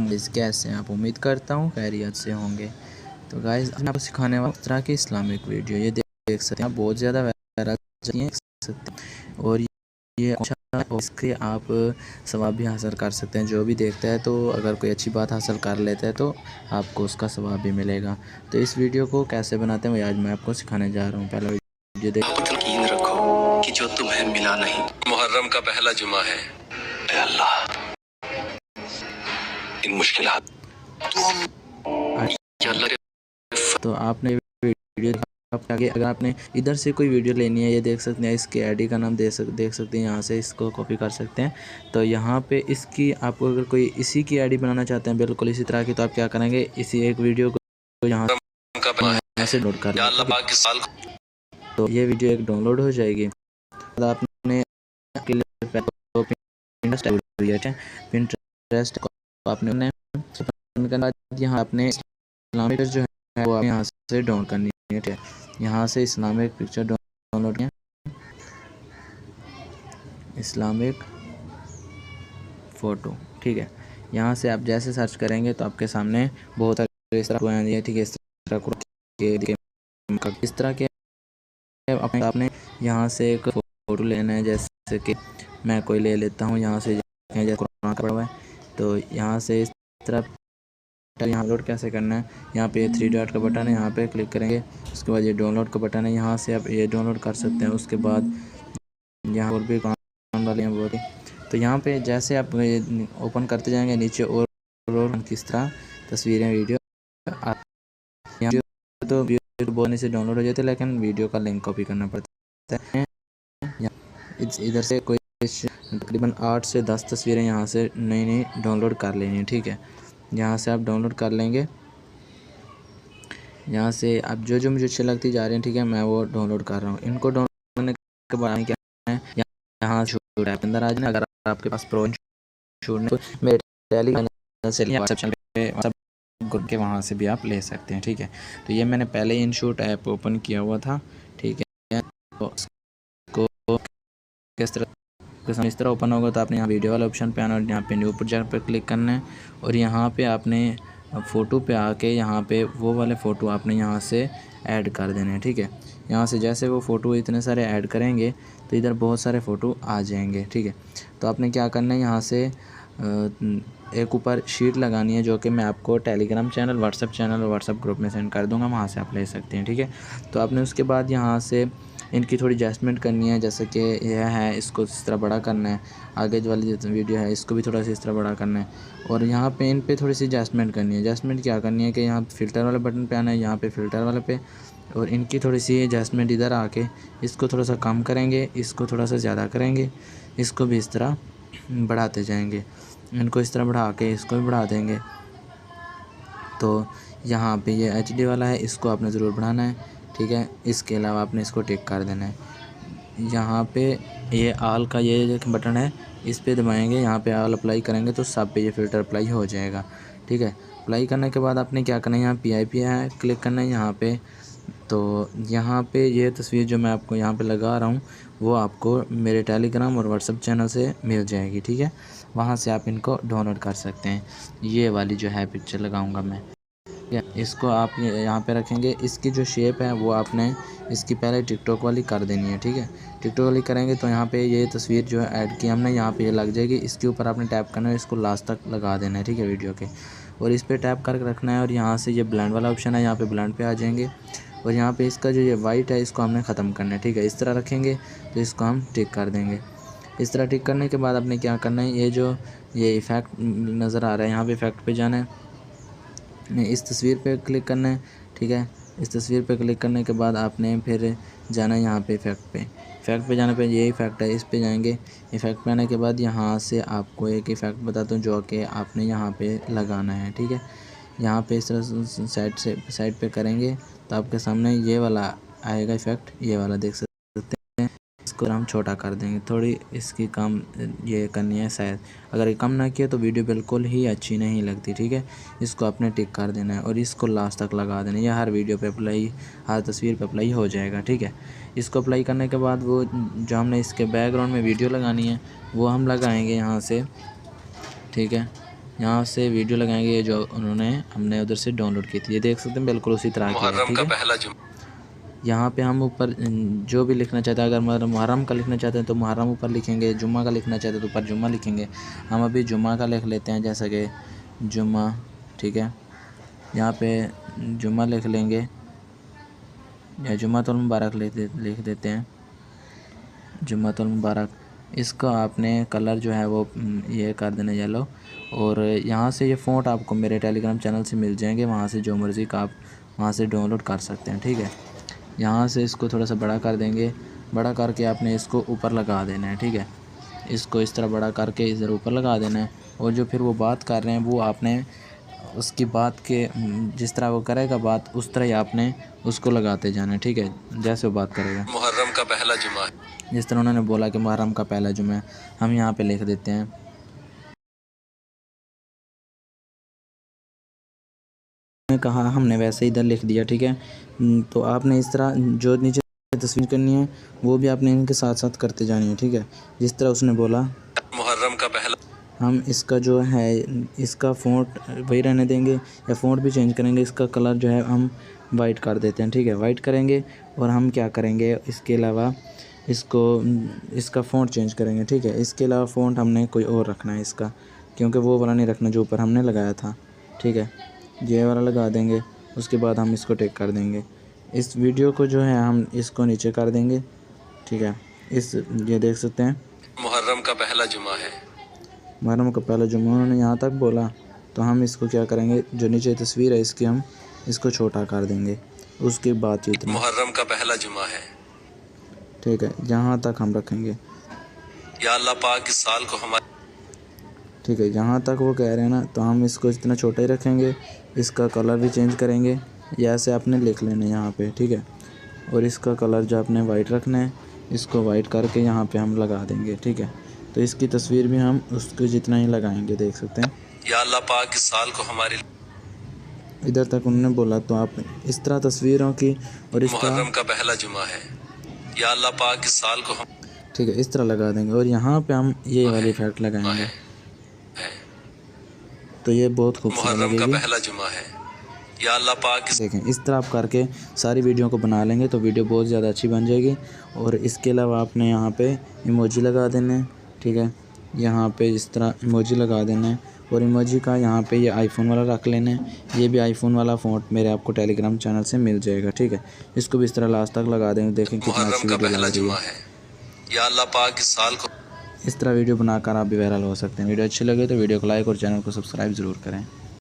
Guys, कैसे हैं आप? उम्मीद करता हूँ खैरियत से होंगे। तो गाइस, मैं आपको सिखाने वाला इस तरह की इस्लामिक वीडियो ये देख सकते हैं आप, बहुत ज़्यादा वायरल देख सकते हैं और ये अच्छा है और इसके आप सवाब भी हासिल कर सकते हैं। जो भी देखता है, तो अगर कोई अच्छी बात हासिल कर लेता है तो आपको उसका सवाब भी मिलेगा। तो इस वीडियो को कैसे बनाते हैं वो आज मैं आपको सिखाने जा रहा हूँ। पहला वीडियो देख। यकीन रखो कि जो तुम्हें मिला नहीं। मुहर्रम का पहला जुमा है। अल्लाह इन मुश्किलात तो आपने वीडियो आपके आगे अगर आपने इधर से कोई वीडियो लेनी है, ये देख सकते हैं, इसके आईडी का नाम देख सकते हैं, यहाँ से इसको कॉपी कर सकते हैं। तो यहाँ पे इसकी आपको अगर कोई इसी की आईडी बनाना चाहते हैं बिल्कुल इसी तरह की, तो आप क्या करेंगे, इसी एक वीडियो को यहाँ से डाउनलोड कर लेंगे। तो ये वीडियो एक डाउनलोड हो जाएगी। आपने पिंटरेस्ट आपने यहाँ अपने इस्लामिक जो है वो यहाँ से डाउनलोड करनी है। यहाँ से इस्लामिक पिक्चर डाउनलोड किया, इस्लामिक फ़ोटो, ठीक है। यहाँ से आप जैसे सर्च करेंगे तो आपके सामने बहुत सारे इस तरह आएंगे, ठीक है। इस तरह के आपने यहाँ से एक फ़ोटो लेना है, जैसे कि मैं कोई ले लेता हूँ यहाँ से, जैसे कुरान का पड़ा हुआ है। तो यहाँ से इस तरह यहाँ डाउनलोड कैसे करना है, यहाँ पे 3 डॉट का बटन है, यहाँ पे क्लिक करेंगे। उसके बाद ये डाउनलोड का बटन है, यहाँ से आप ये डाउनलोड कर सकते हैं। उसके बाद यहाँ और भी काम वाले हैं बहुत ही। तो यहाँ पे जैसे आप ओपन करते जाएंगे नीचे और किस तरह तस्वीरें वीडियो तो वीडियो बोलने से डाउनलोड हो जाते हैं, लेकिन वीडियो का लिंक कॉपी करना पड़ता है। इधर से कोई तकरीबन 8 से 10 तस्वीरें यहाँ से नई डाउनलोड कर लेनी है, ठीक है। यहाँ से आप डाउनलोड कर लेंगे। यहाँ से आप जो मुझे अच्छी लगती जा रही हैं, ठीक है, मैं वो डाउनलोड कर रहा हूँ। इनको डाउनलोड करने के बाद क्या है, यहाँ शूट ऐप अंदर आ जाना। अगर आपके पास प्रो शूट तो मेरे टेलीग्राम से व्हाट्सएप चैनल पे व्हाट्सएप ग्रुप के वहाँ से भी आप ले सकते हैं, ठीक है। तो ये मैंने पहले ही इनशूट ऐप ओपन किया हुआ था, ठीक है। तो इसको किस तरह इस तरह ओपन होगा तो आपने यहाँ वीडियो वाला ऑप्शन पे आना और यहाँ पे न्यू प्रोजेक्ट पर क्लिक करना है और यहाँ पे आपने फ़ोटो पे आके यहाँ पे वो वाले फ़ोटो आपने यहाँ से ऐड कर देने हैं, ठीक है। यहाँ से जैसे वो फ़ोटो इतने सारे ऐड करेंगे तो इधर बहुत सारे फ़ोटो आ जाएंगे, ठीक है। तो आपने क्या करना है, यहाँ से एक ऊपर शीट लगानी है, जो कि मैं आपको टेलीग्राम चैनल, व्हाट्सएप चैनल और व्हाट्सएप ग्रुप में सेंड कर दूँगा, वहाँ से आप ले सकते हैं, ठीक है। तो आपने उसके बाद यहाँ से इनकी थोड़ी एडजस्टमेंट करनी है, जैसे कि यह है, इसको इस तरह बड़ा करना है। आगे वाली जो वीडियो है इसको भी थोड़ा सा इस तरह बड़ा करना है और यहाँ पे इन पे थोड़ी सी एडजस्टमेंट करनी है। एडजस्टमेंट क्या करनी है कि यहाँ फ़िल्टर वाले बटन पे आना है, यहाँ पे फ़िल्टर वाले पे, और इनकी थोड़ी सी एडजस्टमेंट इधर आके इसको थोड़ा सा कम करेंगे, इसको थोड़ा सा ज़्यादा करेंगे, इसको भी इस तरह बढ़ाते जाएंगे। इनको इस तरह बढ़ा के इसको भी बढ़ा देंगे। तो यहाँ पे ये HD वाला है, इसको आपने ज़रूर बढ़ाना है, ठीक है। इसके अलावा आपने इसको टिक कर देना है। यहाँ पे ये आल का ये बटन है, इस पे दबाएंगे, यहाँ पे आल अप्लाई करेंगे तो सब पे ये फ़िल्टर अप्लाई हो जाएगा, ठीक है। अप्लाई करने के बाद आपने क्या करना है, यहाँ PIP है, क्लिक करना है यहाँ पे। तो यहाँ पे ये तस्वीर जो मैं आपको यहाँ पे लगा रहा हूँ वो आपको मेरे टेलीग्राम और व्हाट्सएप चैनल से मिल जाएगी, ठीक है। वहाँ से आप इनको डाउनलोड कर सकते हैं। ये वाली जो है पिक्चर लगाऊँगा मैं, इसको आप यहाँ पे रखेंगे। इसकी जो शेप है वो आपने इसकी पहले टिकटॉक वाली कर देनी है, ठीक है। टिकटॉक वाली करेंगे तो यहाँ पे ये तस्वीर जो है ऐड की हमने, यहाँ पे ये लग जाएगी। इसके ऊपर आपने टैप करना है, इसको लास्ट तक लगा देना है, ठीक है, वीडियो के, और इस पर टैप करके रखना है। और यहाँ से ये ब्लेंड वाला ऑप्शन है, यहाँ पे ब्लेंड पे आ जाएंगे और यहाँ पे इसका जो ये वाइट है इसको हमने ख़त्म करना है, ठीक है। इस तरह रखेंगे तो इसको हम टिक कर देंगे। इस तरह टिक करने के बाद आपने क्या करना है, ये इफ़ेक्ट नज़र आ रहा है, यहाँ पे इफ़ेक्ट पे जाना है, इस तस्वीर पे क्लिक करना है, ठीक है। इस तस्वीर पे क्लिक करने के बाद आपने फिर जाना है यहाँ पे इफ़ेक्ट पे जाने पे ये इफ़ेक्ट है, इस पे जाएंगे। इफ़ेक्ट पे आने के बाद यहाँ से आपको एक इफ़ेक्ट बताता हूँ जो कि आपने यहाँ पे लगाना है, ठीक है। यहाँ पे इस तरह साइड पे करेंगे तो आपके सामने ये वाला आएगा इफ़ेक्ट, ये वाला देख सकते हैं। इसको हम छोटा कर देंगे, थोड़ी इसकी कम ये करनी है शायद। अगर ये कम ना किया तो वीडियो बिल्कुल ही अच्छी नहीं लगती, ठीक है। इसको आपने टिक कर देना है और इसको लास्ट तक लगा देना है। यह हर वीडियो पे अप्लाई, हर तस्वीर पे अप्लाई हो जाएगा, ठीक है। इसको अप्लाई करने के बाद वो जो हमने इसके बैकग्राउंड में वीडियो लगानी है वो हम लगाएंगे यहाँ से, ठीक है। यहाँ से वीडियो लगाएंगे जो उन्होंने हमने उधर से डाउनलोड की थी। ये देख सकते हैं बिल्कुल उसी तरह की है, मुहर्रम ठीक का है। पहला जुमा। यहाँ पे हम ऊपर जो भी लिखना चाहते हैं, अगर मुहर्रम का लिखना चाहते हैं तो मुहर्रम ऊपर लिखेंगे, जुम्मा का लिखना चाहते हैं तो ऊपर जुम्मा लिखेंगे। हम अभी जुम्मा का लिख लेते हैं, जैसा कि जुम्मा, ठीक है। यहाँ पे जुम्मा लिख लेंगे या जुम्मातुल मुबारक लिख देते हैं, जुम्मातुल मुबारक। इसका आपने कलर जो है वो ये कर देना येलो। और यहाँ से ये फ़ॉन्ट आपको मेरे टेलीग्राम चैनल से मिल जाएंगे, वहाँ से जो मर्ज़ी का आप वहाँ से डाउनलोड कर सकते हैं, ठीक है। यहाँ से इसको थोड़ा सा बड़ा कर देंगे, बड़ा करके आपने इसको ऊपर लगा देना है, ठीक है। इसको इस तरह बड़ा करके इधर ऊपर लगा देना है। और जो फिर वो बात कर रहे हैं वो आपने उसकी बात के जिस तरह वो करेगा बात उस तरह ही आपने उसको लगाते जाना है, ठीक है, जैसे वो बात करेगा। मुहर्रम का पहला जुमा है। जिस तरह उन्होंने बोला कि मुहर्रम का पहला जुमा है, हम यहाँ पे लिख देते हैं। कहा हमने वैसे इधर लिख दिया, ठीक है। तो आपने इस तरह जो नीचे तस्वीर करनी है वो भी आपने इनके साथ साथ करते जानी है, ठीक है, जिस तरह उसने बोला। मुहर्रम का पहला। हम इसका जो है इसका फ़ॉन्ट वही रहने देंगे या फ़ॉन्ट भी चेंज करेंगे। इसका कलर जो है हम वाइट कर देते हैं, ठीक है, वाइट करेंगे। और हम क्या करेंगे इसके अलावा इसका फ़ॉन्ट चेंज करेंगे, ठीक है। इसके अलावा फ़ॉन्ट हमने कोई और रखना है इसका, क्योंकि वो वाला नहीं रखना जो ऊपर हमने लगाया था, ठीक है। ये वाला लगा देंगे, उसके बाद हम इसको टिक कर देंगे। इस वीडियो को जो है हम इसको नीचे कर देंगे, ठीक है। ये देख सकते हैं मुहर्रम का पहला जुमा है। मुहर्रम का पहला जुम्मा उन्होंने यहाँ तक बोला। तो हम इसको क्या करेंगे, जो नीचे तस्वीर है इसकी हम इसको छोटा कर देंगे, उसकी बातचीत में। मुहर्रम का पहला जुमा है, ठीक है, जहाँ तक हम रखेंगे, या अल्लाह पाक इस साल को हमारे, ठीक है, जहाँ तक वो कह रहे हैं ना, तो हम इसको इतना छोटा ही रखेंगे। इसका कलर भी चेंज करेंगे, या ऐसे आपने लिख लेना है यहाँ पे, ठीक है। और इसका कलर जो आपने वाइट रखना है, इसको वाइट करके यहाँ पे हम लगा देंगे, ठीक है। तो इसकी तस्वीर भी हम उसको जितना ही लगाएंगे, देख सकते हैं। या अल्लाह पाक इस साल को हमारे, इधर तक उन्होंने बोला। तो आप इस तरह तस्वीरों की और इसका, मुहर्रम का पहला जुमा है, या अल्लाह पाक इस साल को हम, ठीक है, इस तरह लगा देंगे। और यहाँ पे हम ये वाली इफेक्ट लगाएंगे, तो ये बहुत खूबसूरत मुहर्रम का लगेगी। पहला जुमा है, या अल्लाह पाक इस, देखें, इस तरह आप करके सारी वीडियो को बना लेंगे तो वीडियो बहुत ज़्यादा अच्छी बन जाएगी। और इसके अलावा आपने यहाँ पे इमोजी लगा देना है, ठीक है। यहाँ पे इस तरह इमोजी लगा देना है। और इमोजी का यहाँ पे ये आईफोन वाला रख लेना है। ये भी आईफोन वाला फ़ॉन्ट मेरे आपको टेलीग्राम चैनल से मिल जाएगा, ठीक है। इसको भी इस तरह लास्ट तक लगा देंगे, देखें कितना मुहर्रम अच्छी का वीडियो पहला लग रही जुमा है। है, या अल्लाह पाक इस साल को, इस तरह वीडियो बनाकर आप भी वायरल हो सकते हैं। वीडियो अच्छी लगे तो वीडियो को लाइक और चैनल को सब्सक्राइब ज़रूर करें।